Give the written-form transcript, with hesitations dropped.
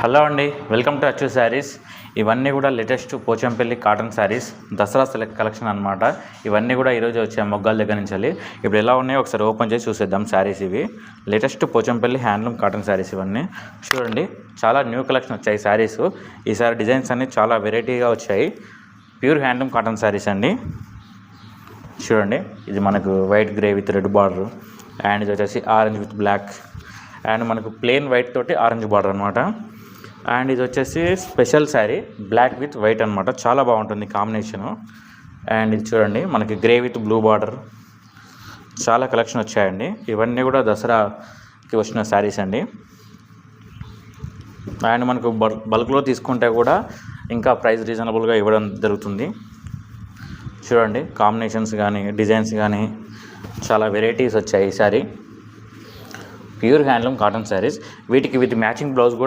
Hello అండి, welcome to అచ్చు saris. ఇవన్నీ కూడా latest Pochampally cotton saris Dasara select collection అనమాట. ఇవన్నీ కూడా ఈరోజు వచ్చాయి మొగ్గాల దగ్గర నుంచి. ఇప్పుడు ఎలా ఉన్నాయో ఒకసారి ఓపెన్ చేసి చూసేద్దాం శారీస్. ఇవి latest Pochampally handloom cotton saris. ఇవన్నీ చూడండి, చాలా న్యూ కలెక్షన్ వచ్చాయి శారీస్. ఈసారి డిజైన్స్ అన్నీ చాలా వెరైటీగా వచ్చాయి. ప్యూర్ హ్యాండ్లూమ్ కాటన్ శారీస్ అండి. చూడండి, ఇది మనకు white grey with red border, and ఇది వచ్చేసి ఆరెంజ్ విత్ బ్లాక్, అండ్ మనకు ప్లెయిన్ వైట్ తోటి ఆరెంజ్ బార్డర్ అనమాట. అండ్ ఇది వచ్చేసి special saree black with white అనమాట. చాలా బాగుంటుంది కాంబినేషను. అండ్ ఇది చూడండి, మనకి గ్రే విత్ బ్లూ బార్డర్. చాలా కలెక్షన్ వచ్చాయండి. ఇవన్నీ కూడా దసరాకి వచ్చిన శారీస్ అండి. అండ్ మనకు బల్క్లో తీసుకుంటే కూడా ఇంకా ప్రైస్ రీజనబుల్గా ఇవ్వడం జరుగుతుంది. చూడండి, కాంబినేషన్స్ కానీ డిజైన్స్ కానీ చాలా వెరైటీస్ వచ్చాయి ఈసారి. Pure handloom cotton saris. వీటికి విత్ మ్యాచింగ్ బ్లౌజ్ కూడా